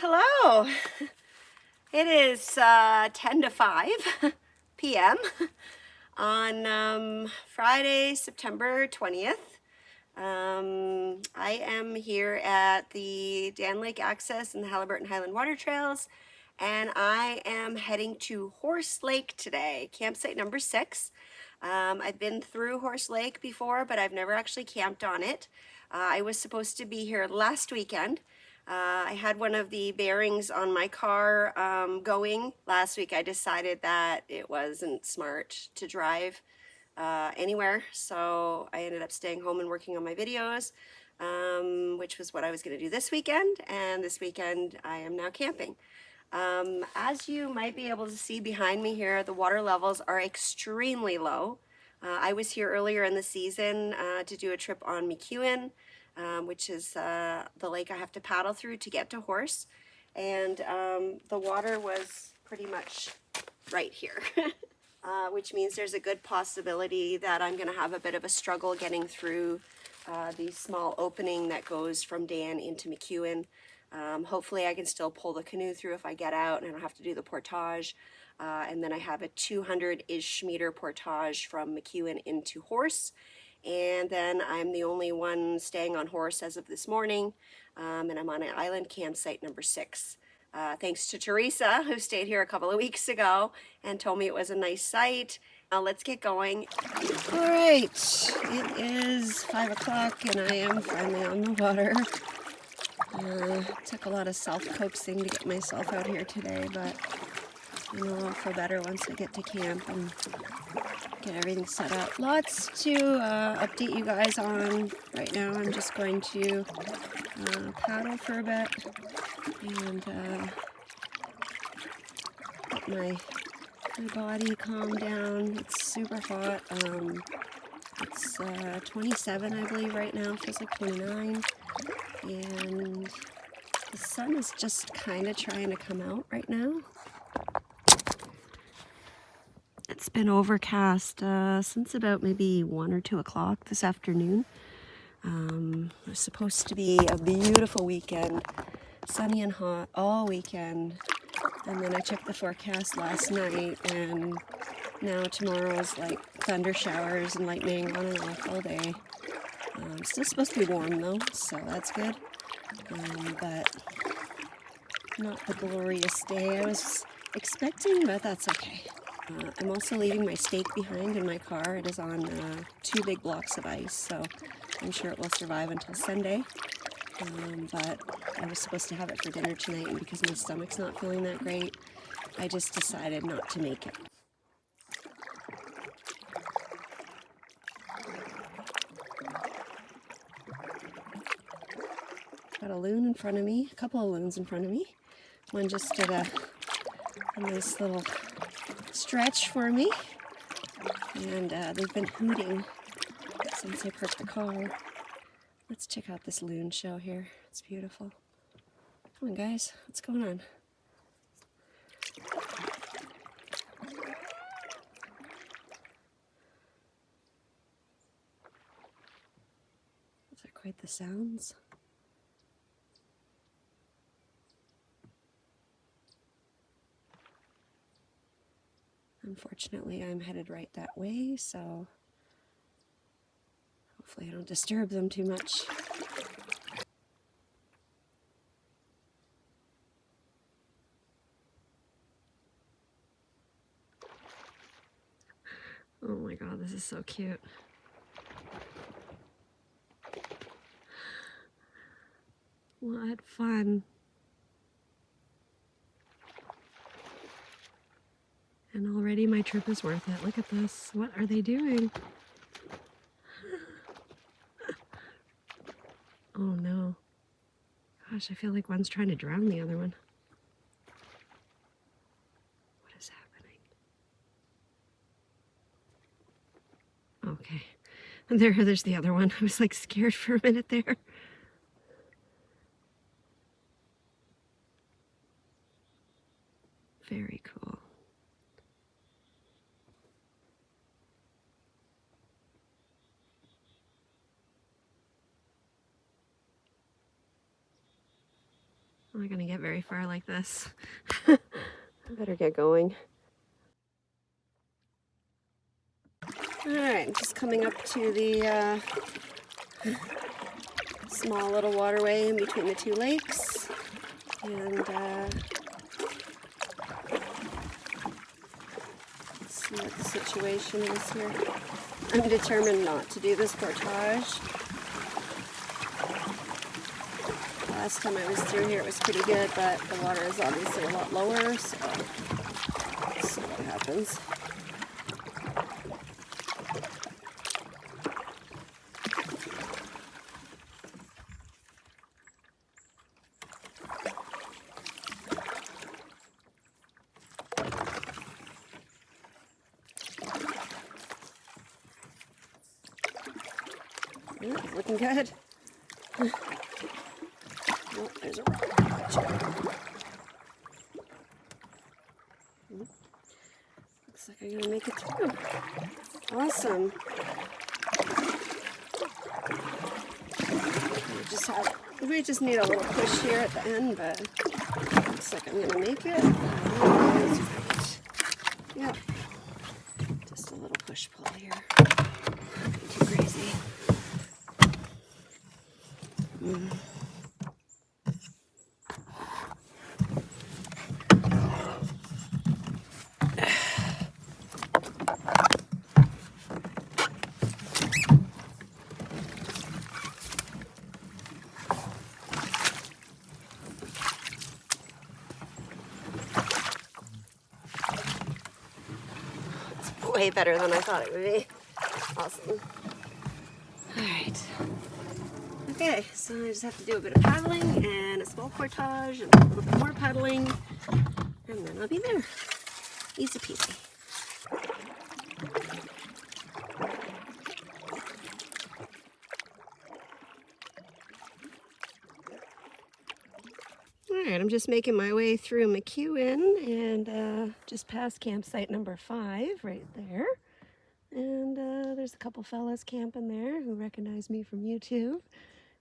Hello. It is 10 to 5 p.m. on Friday, September 20th. I am here at the Dan Lake Access and the Haliburton Highland Water Trails, and I am heading to Horse Lake today, campsite number 6. I've been through Horse Lake before, but I've never actually camped on it. I was supposed to be here last weekend. I had one of the bearings on my car going. Last week I decided that it wasn't smart to drive anywhere, so I ended up staying home and working on my videos, which was what I was going to do this weekend, and this weekend I am now camping. As you might be able to see behind me here, the water levels are extremely low. I was here earlier in the season to do a trip on McEwen, which is the lake I have to paddle through to get to Horse, and the water was pretty much right here. Which means there's a good possibility that I'm going to have a bit of a struggle getting through the small opening that goes from Dan into McEwen. Hopefully I can still pull the canoe through if I get out and I don't have to do the portage. And then I have a 200-ish meter portage from McEwen into Horse. And then I'm the only one staying on Horse as of this morning. And I'm on an island campsite number 6. Thanks to Teresa, who stayed here a couple of weeks ago and told me it was a nice site. Now let's get going. All right, it is 5 o'clock and I am finally on the water. Took a lot of self-coaxing to get myself out here today, but I know I'll feel better once I get to camp and get everything set up. Lots to update you guys on right now. I'm just going to paddle for a bit and let my body calm down. It's super hot. It's 27, I believe, right now. It feels like 29. And the sun is just kind of trying to come out right now. It's been overcast since about maybe 1 or 2 o'clock this afternoon. It was supposed to be a beautiful weekend, sunny and hot all weekend. And then I checked the forecast last night, and now tomorrow's like thunder showers and lightning on and off all day. Still supposed to be warm though, so that's good. But not the glorious day I was expecting, but that's okay. I'm also leaving my steak behind in my car. It is on 2 big blocks of ice, so I'm sure it will survive until Sunday. But I was supposed to have it for dinner tonight, and because my stomach's not feeling that great, I just decided not to make it. Got a loon in front of me, a couple of loons in front of me. One just did a nice little stretch for me, and they've been hooting since I parked the car. Let's check out this loon show here. It's beautiful. Come on, guys. What's going on? Those are quite the sounds. Unfortunately, I'm headed right that way, so hopefully I don't disturb them too much. Oh my god, this is so cute. What fun. And already my trip is worth it. Look at this. What are they doing? Oh no. Gosh, I feel like one's trying to drown the other one. What is happening? Okay. And there's the other one. I was like scared for a minute there. Very cool. I'm not gonna get very far like this. I better get going. Alright, just coming up to the small little waterway in between the two lakes. And let's see what the situation is here. I'm determined not to do this portage. Last time I was through here it was pretty good, but the water is obviously a lot lower, so let's see what happens. Yeah, it's looking good. Oh, there's a rock. Looks like I'm gonna make it through. Awesome. We might just need a little push here at the end, but looks like I'm gonna make it. Yep. Just a little push pull here. Nothing too crazy. Way better than I thought it would be. Awesome. Alright. Okay, so I just have to do a bit of paddling and a small portage and a little bit more paddling, and then I'll be there. Easy peasy. Alright, I'm just making my way through McEwen and just past campsite number 5 right there. And there's a couple fellas camping there who recognize me from YouTube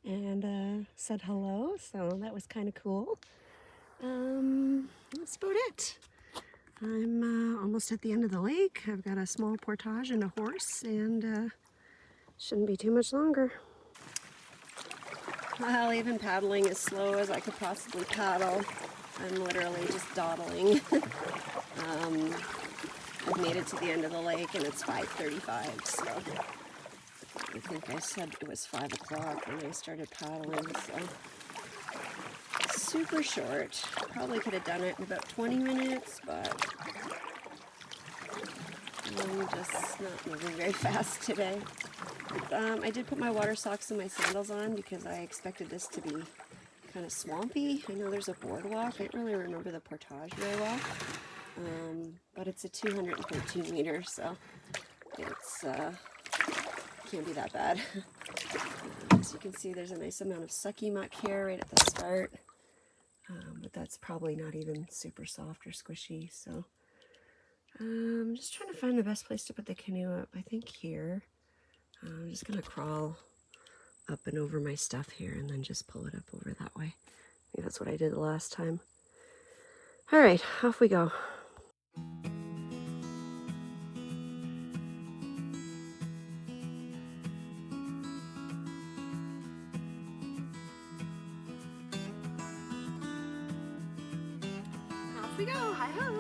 and said hello, so that was kind of cool. That's about it. I'm almost at the end of the lake. I've got a small portage and a horse, and shouldn't be too much longer. Well, even paddling as slow as I could possibly paddle, I'm literally just dawdling. I've made it to the end of the lake and it's 5:35, so I think I said it was 5 o'clock when I started paddling, so super short. Probably could have done it in about 20 minutes, but I'm just not moving very fast today. I did put my water socks and my sandals on because I expected this to be kind of swampy. I know there's a boardwalk. I don't really remember the portage very well, but it's a 213 meter, so it's can't be that bad. As you can see, there's a nice amount of sucky muck here right at the start, but that's probably not even super soft or squishy, so I'm just trying to find the best place to put the canoe up. I think here. I'm just gonna crawl up and over my stuff here and then just pull it up over that way. I think that's what I did the last time. All right, off we go. Off we go, hi-ho!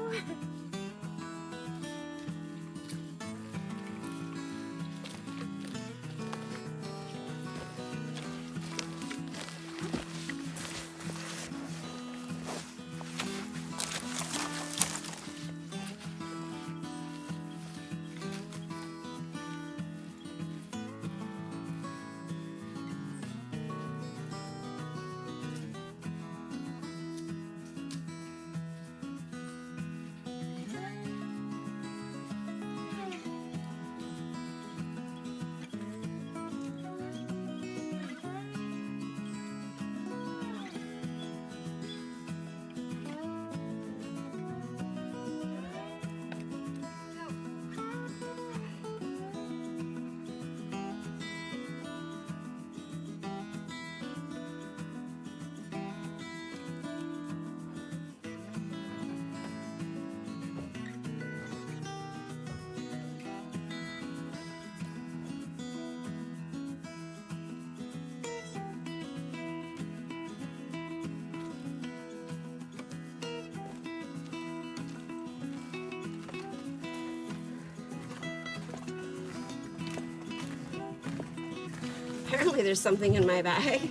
Apparently there's something in my bag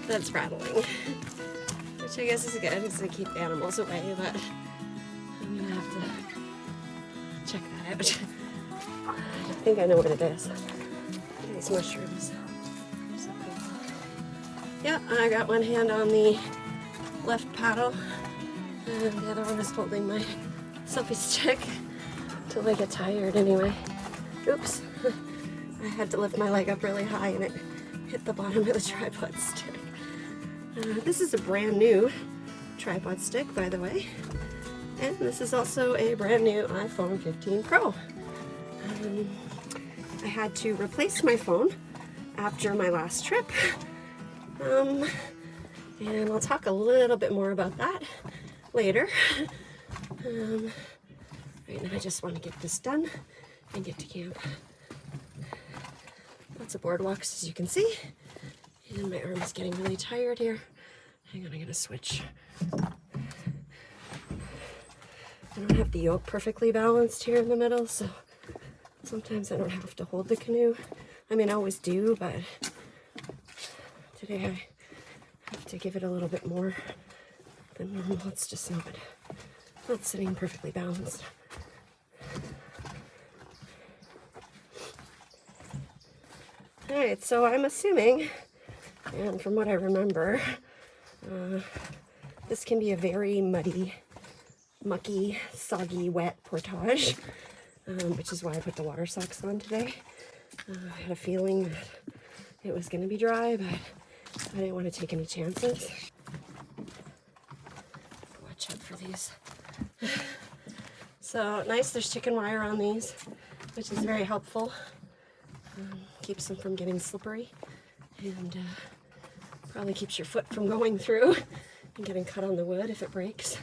that's rattling, which I guess is good because I keep animals away, but I'm gonna have to check that out. I think I know what it is. These mushrooms. So cool. Yeah, I got one hand on the left paddle and the other one is holding my selfie stick till I get tired anyway. Oops. I had to lift my leg up really high and it hit the bottom of the tripod stick. This is a brand new tripod stick, by the way. And this is also a brand new iPhone 15 Pro. I had to replace my phone after my last trip. And I'll talk a little bit more about that later. Right now I just want to get this done and get to camp. Lots of boardwalks, as you can see. And my arm is getting really tired here. Hang on, I'm gonna switch. I don't have the yoke perfectly balanced here in the middle, so sometimes I don't have to hold the canoe. I mean, I always do, but today I have to give it a little bit more than normal. It's just not sitting perfectly balanced. Alright, so I'm assuming, and from what I remember, this can be a very muddy, mucky, soggy, wet portage, which is why I put the water socks on today. I had a feeling that it was going to be dry, but I didn't want to take any chances. Watch out for these. So nice, there's chicken wire on these, which is very helpful. Keeps them from getting slippery and probably keeps your foot from going through and getting cut on the wood if it breaks.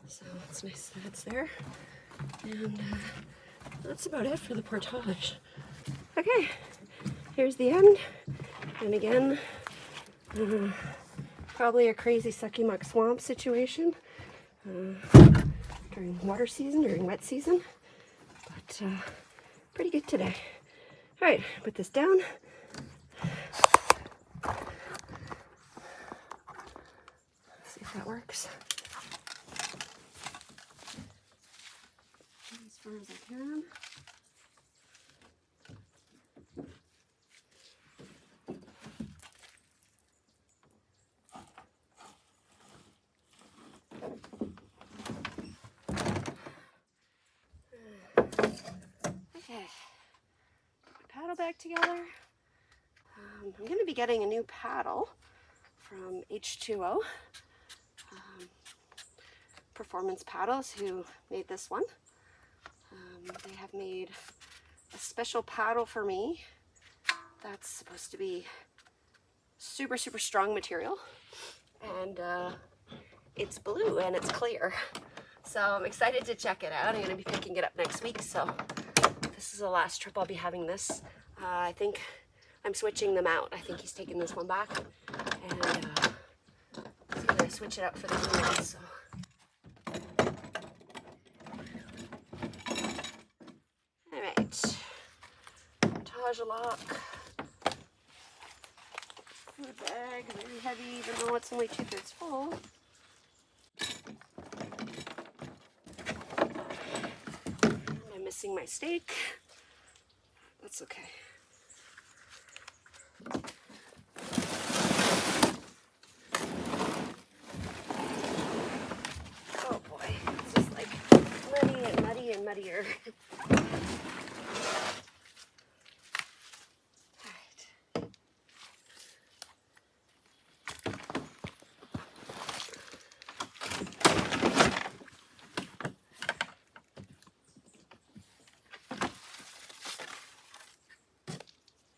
So it's nice that it's there. And that's about it for the portage. Okay, here's the end. And again, probably a crazy sucky muck swamp situation during water season, during wet season, but pretty good today. All right, put this down. See if that works. As far as I can. Okay, paddle back together. I'm going to be getting a new paddle from H2O Performance Paddles, who made this one. They have made a special paddle for me that's supposed to be super strong material, and it's blue and it's clear, so I'm excited to check it out. I'm going to be picking it up next week, so this is the last trip I'll be having this. I think I'm switching them out. I think he's taking this one back, and he's going to switch it out for the new one. So. Alright, portage lock, food bag, very heavy even though it's only 2/3 full. I'm missing my steak. That's okay. Oh boy, it's just like muddy and muddy and muddier.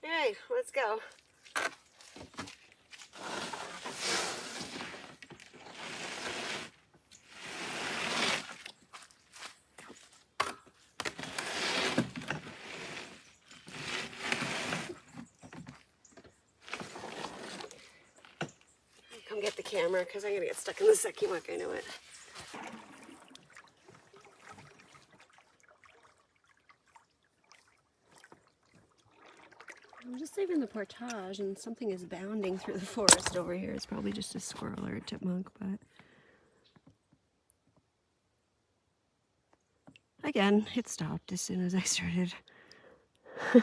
Hey, let's go. Come get the camera because I'm going to get stuck in the sucky muck, I know it. I'm just leaving the portage and something is bounding through the forest over here. It's probably just a squirrel or a chipmunk, but again, it stopped as soon as I started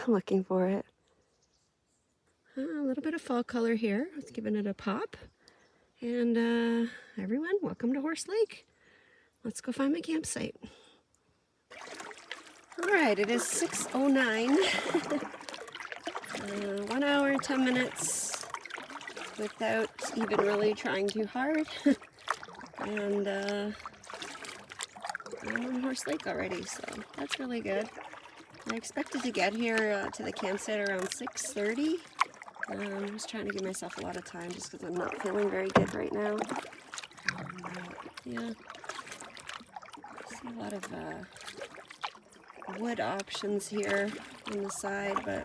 looking for it. A little bit of fall color here. It's giving it a pop. And everyone, welcome to Horse Lake. Let's go find my campsite. All right, it is 6:09. 1 hour and 10 minutes without even really trying too hard. And I'm on Horse Lake already, so that's really good. I expected to get here to the campsite around 6:30. I'm just trying to give myself a lot of time just because I'm not feeling very good right now. Yeah, I see a lot of wood options here on the side, but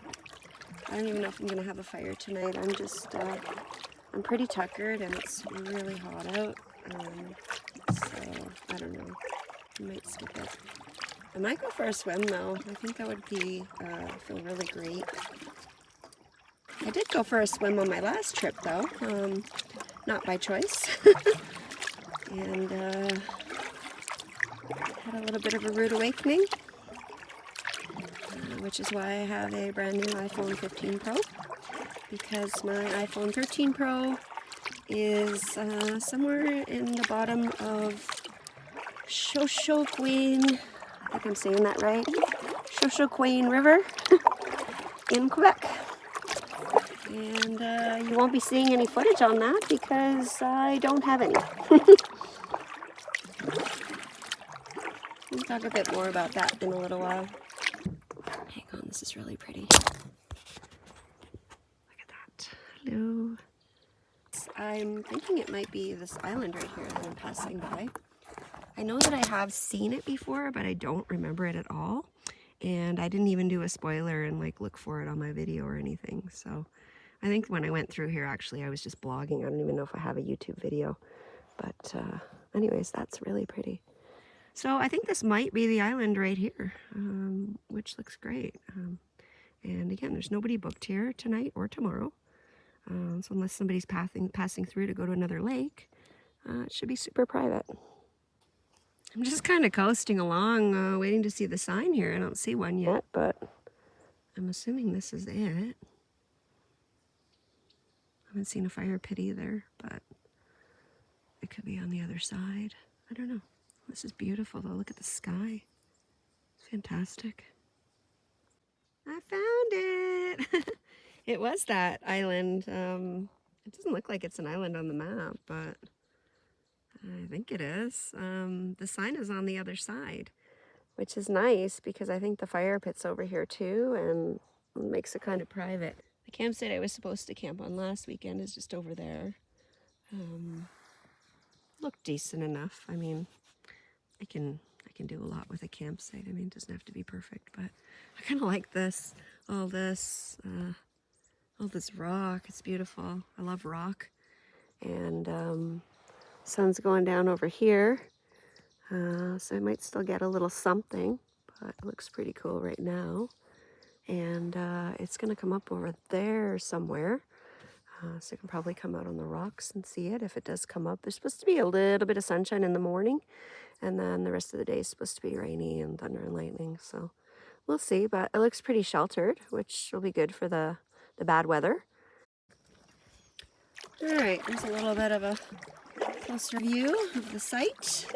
I don't even know if I'm gonna have a fire tonight. I'm just, I'm pretty tuckered and it's really hot out. So I don't know. I might skip it. I might go for a swim though. I think that would be feel really great. I did go for a swim on my last trip though, not by choice. And had a little bit of a rude awakening, which is why I have a brand new iPhone 15 Pro, because my iPhone 13 Pro is somewhere in the bottom of Shoshoqueen, I think I'm saying that right, Shoshoqueen River in Quebec. And you won't be seeing any footage on that because I don't have any. We'll talk a bit more about that in a little while. Hang on, this is really pretty. Look at that. Hello. I'm thinking it might be this island right here that I'm passing by. I know that I have seen it before, but I don't remember it at all. And I didn't even do a spoiler and like look for it on my video or anything. So I think when I went through here, actually, I was just blogging. I don't even know if I have a YouTube video. But anyways, that's really pretty. So I think this might be the island right here, which looks great. And again, there's nobody booked here tonight or tomorrow. So unless somebody's passing through to go to another lake, it should be super private. I'm just kind of coasting along, waiting to see the sign here. I don't see one yet, but I'm assuming this is it. I haven't seen a fire pit either, but it could be on the other side. I don't know. This is beautiful though. Look at the sky. It's fantastic. I found it. It was that island. It doesn't look like it's an island on the map, but I think it is. The sign is on the other side, which is nice because I think the fire pit's over here too and makes it kind of private. The campsite I was supposed to camp on last weekend is just over there. Looked decent enough. I mean, I can do a lot with a campsite. I mean, it doesn't have to be perfect, but I kind of like this, all this rock. It's beautiful. I love rock. And sun's going down over here, so I might still get a little something, but it looks pretty cool right now. And it's gonna come up over there somewhere, so you can probably come out on the rocks and see it if it does come up. There's supposed to be a little bit of sunshine in the morning, and then the rest of the day is supposed to be rainy and thunder and lightning, so we'll see. But it looks pretty sheltered, which will be good for the bad weather. All right, there's a little bit of a closer view of the site.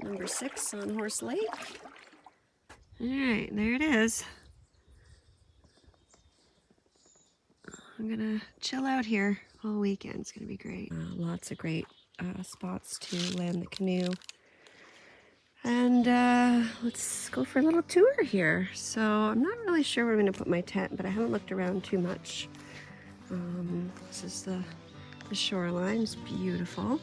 Number 6 on Horse Lake. All right, there it is. I'm gonna chill out here all weekend. It's gonna be great. Lots of great spots to land the canoe. And let's go for a little tour here. So I'm not really sure where I'm gonna put my tent, but I haven't looked around too much. This is the shoreline. It's beautiful.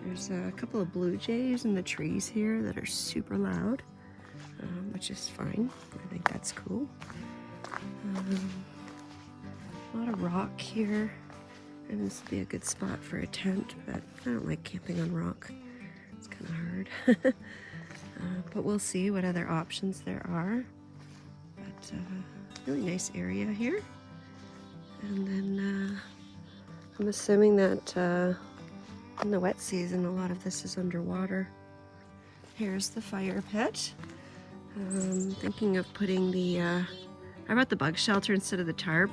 There's a couple of blue jays in the trees here that are super loud, which is fine. I think that's cool. A lot of rock here, and this would be a good spot for a tent, but I don't like camping on rock. It's kind of hard. But we'll see what other options there are. really nice area here. And then I'm assuming that in the wet season, a lot of this is underwater. Here's the fire pit. Thinking of putting the, I brought the bug shelter instead of the tarp.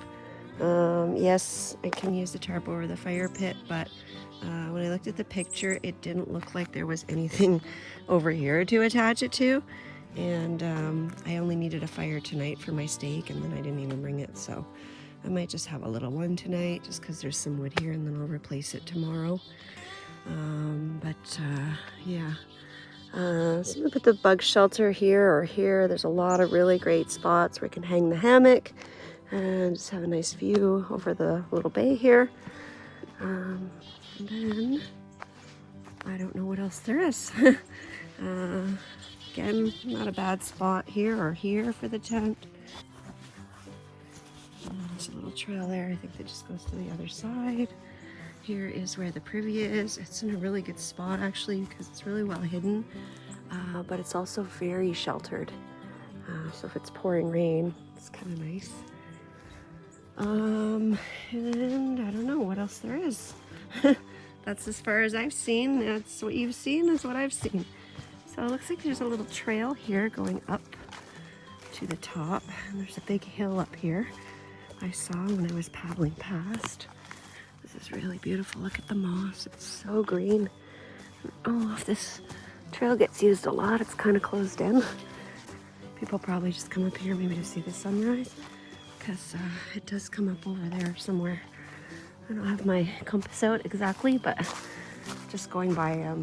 Yes, I can use the tarp over the fire pit, but when I looked at the picture, it didn't look like there was anything over here to attach it to. And I only needed a fire tonight for my steak, and then I didn't even bring it, so I might just have a little one tonight just because there's some wood here, and then I'll replace it tomorrow. Yeah. So I'm gonna put the bug shelter here or here. There's a lot of really great spots where I can hang the hammock and just have a nice view over the little bay here. And then I don't know what else there is. Again, not a bad spot here or here for the tent. There's a little trail there. I think that just goes to the other side. Here is where the privy is. It's in a really good spot actually because it's really well hidden, but it's also very sheltered. So if it's pouring rain, it's kind of nice. And I don't know what else there is. That's as far as I've seen. That's what you've seen is what I've seen. So it looks like there's a little trail here going up to the top, and there's a big hill up here I saw when I was paddling past. This is really beautiful. Look at the moss. It's so green. Oh, if this trail gets used a lot, it's kind of closed in. People probably just come up here maybe to see the sunrise because it does come up over there somewhere. I don't have my compass out exactly, but just going by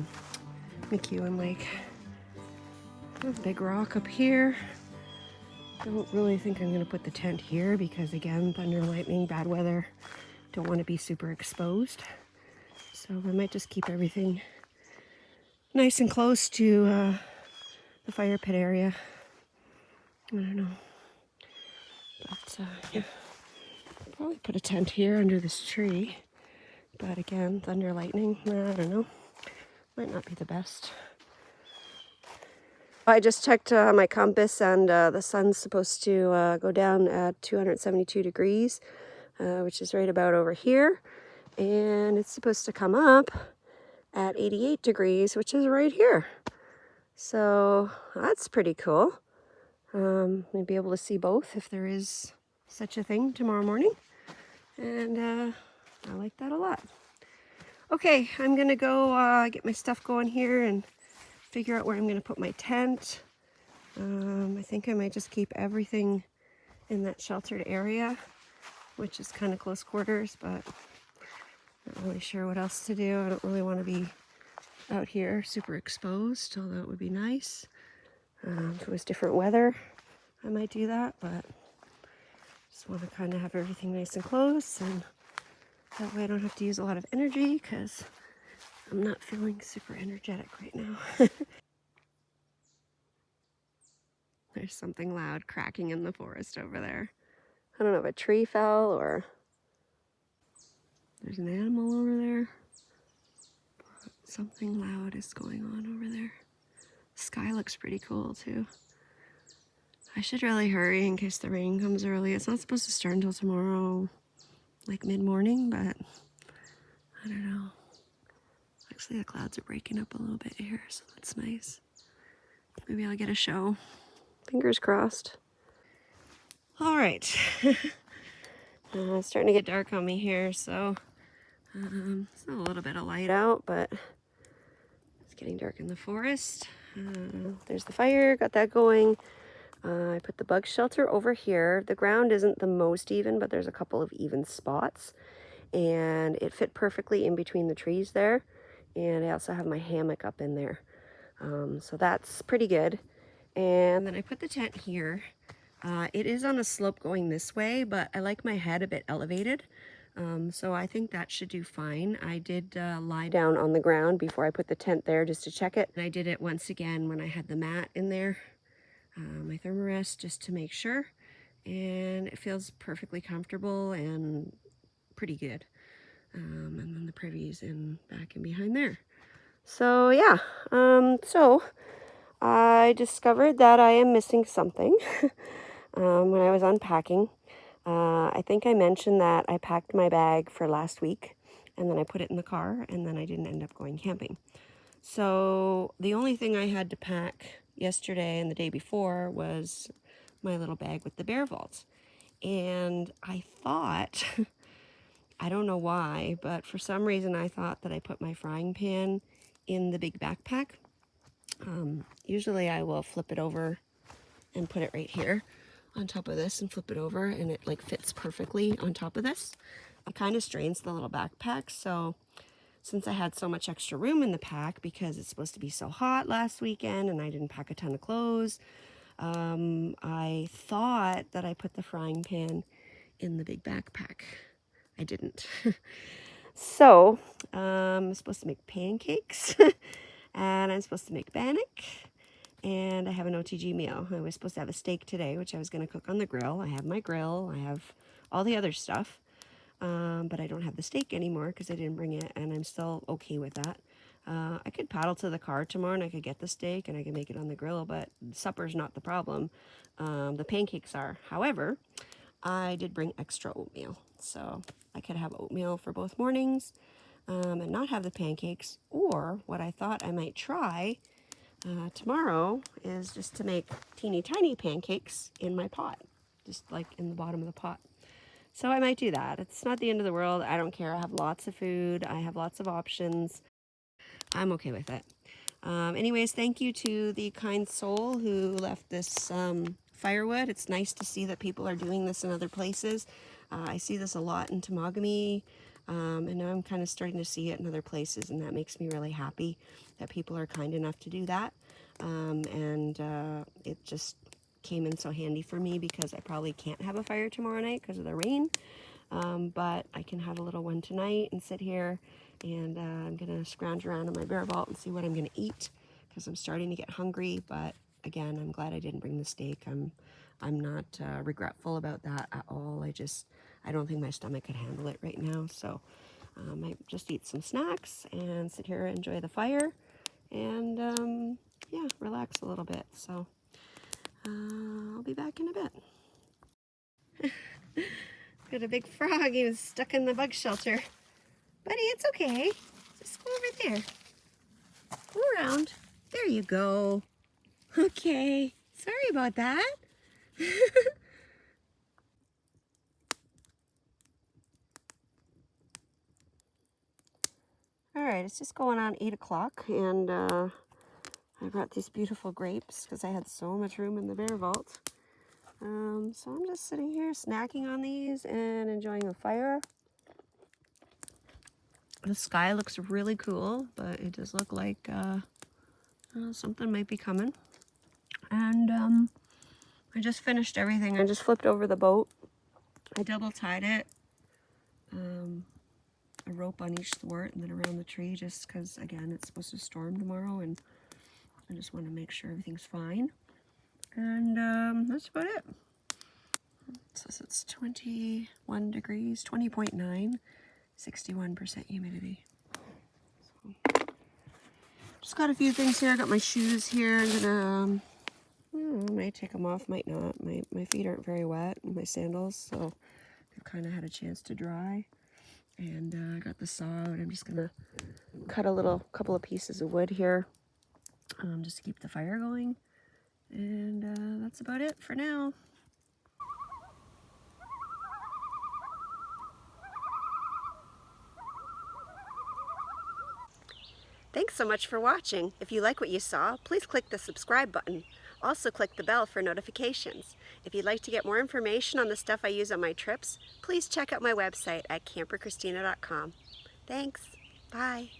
McEwen Lake. A big rock up here. Don't really think I'm going to put the tent here because again, thunder, lightning, bad weather. Don't want to be super exposed. So I might just keep everything nice and close to the fire pit area. I don't know. But yeah, probably put a tent here under this tree. But again, thunder, lightning, I don't know. Might not be the best. I just checked my compass and the sun's supposed to go down at 272 degrees, which is right about over here. And it's supposed to come up at 88 degrees, which is right here. So that's pretty cool. We'll be able to see both if there is such a thing tomorrow morning. And I like that a lot. Okay, I'm gonna go get my stuff going here and figure out where I'm gonna put my tent. I think I might just keep everything in that sheltered area, which is kind of close quarters, but not really sure what else to do. I don't really want to be out here super exposed, although it would be nice. If it was different weather, I might do that, but just want to kind of have everything nice and close, and that way I don't have to use a lot of energy because I'm not feeling super energetic right now. There's something loud cracking in the forest over there. I don't know if a tree fell or there's an animal over there. But something loud is going on over there. The sky looks pretty cool too. I should really hurry in case the rain comes early. It's not supposed to start until tomorrow, like mid-morning, but I don't know. Actually, the clouds are breaking up a little bit here, so that's nice. Maybe I'll get a show. Fingers crossed. All right. It's starting to get dark on me here, so it's a little bit of light out, but it's getting dark in the forest. There's the fire, got that going. I put the bug shelter over here. The ground isn't the most even, but there's a couple of even spots, and it fit perfectly in between the trees there. And I also have my hammock up in there, so that's pretty good. And then I put the tent here. It is on a slope going this way, but I like my head a bit elevated, so I think that should do fine. I did lie down on the ground before I put the tent there just to check it, and I did it once again when I had the mat in there, my thermarest, just to make sure, and it feels perfectly comfortable and pretty good. And then the privy's in back and behind there. So yeah, so I discovered that I am missing something. when I was unpacking. I think I mentioned that I packed my bag for last week and then I put it in the car and then I didn't end up going camping. So the only thing I had to pack yesterday and the day before was my little bag with the bear vaults. And I thought, I don't know why, but for some reason I thought that I put my frying pan in the big backpack. Usually I will flip it over and put it right here on top of this and flip it over, and it like fits perfectly on top of this. It kind of strains the little backpack, so since I had so much extra room in the pack because it's supposed to be so hot last weekend and I didn't pack a ton of clothes, I thought that I put the frying pan in the big backpack. I didn't. So I'm supposed to make pancakes and I'm supposed to make bannock, and I have an OTG meal. I was supposed to have a steak today, which I was going to cook on the grill. I have my grill, I have all the other stuff, but I don't have the steak anymore because I didn't bring it, and I'm still okay with that. I could paddle to the car tomorrow and I could get the steak and I could make it on the grill, but supper's not the problem. The pancakes are. However, I did bring extra oatmeal, so I could have oatmeal for both mornings and not have the pancakes. Or what I thought I might try tomorrow is just to make teeny tiny pancakes in my pot, just like in the bottom of the pot. So I might do that. It's not the end of the world. I don't care. I have lots of food. I have lots of options. I'm okay with it. Anyways, thank you to the kind soul who left this firewood. It's nice to see that people are doing this in other places. I see this a lot in Temagami, and now I'm kind of starting to see it in other places, and that makes me really happy that people are kind enough to do that. It just came in so handy for me because I probably can't have a fire tomorrow night because of the rain. But I can have a little one tonight and sit here, and I'm gonna scrounge around in my bear vault and see what I'm gonna eat because I'm starting to get hungry. But again, I'm glad I didn't bring the steak. I'm not regretful about that at all. I don't think my stomach could handle it right now. So I might just eat some snacks and sit here and enjoy the fire and yeah, relax a little bit. So I'll be back in a bit. Got a big frog. He was stuck in the bug shelter. Buddy, it's okay. Just go over there. Go around. There you go. Okay. Sorry about that. Alright, it's just going on 8 o'clock, and I brought these beautiful grapes because I had so much room in the bear vault. So I'm just sitting here snacking on these and enjoying the fire. The sky looks really cool, but it does look like something might be coming. And I just finished everything. I just flipped over the boat. I double tied it. A rope on each thwart and then around the tree, just because, again, it's supposed to storm tomorrow and I just want to make sure everything's fine. And that's about it. It says it's 21 degrees, 20.9, 61% humidity. So, just got a few things here. I got my shoes here. I'm gonna, I might take them off, might not. My feet aren't very wet, my sandals, so they've kind of had a chance to dry. And I got the saw out. I'm just gonna cut a couple of pieces of wood here, just to keep the fire going. And that's about it for now. Thanks so much for watching. If you like what you saw, please click the subscribe button. Also click the bell for notifications. If you'd like to get more information on the stuff I use on my trips, please check out my website at CamperChristina.com. Thanks. Bye.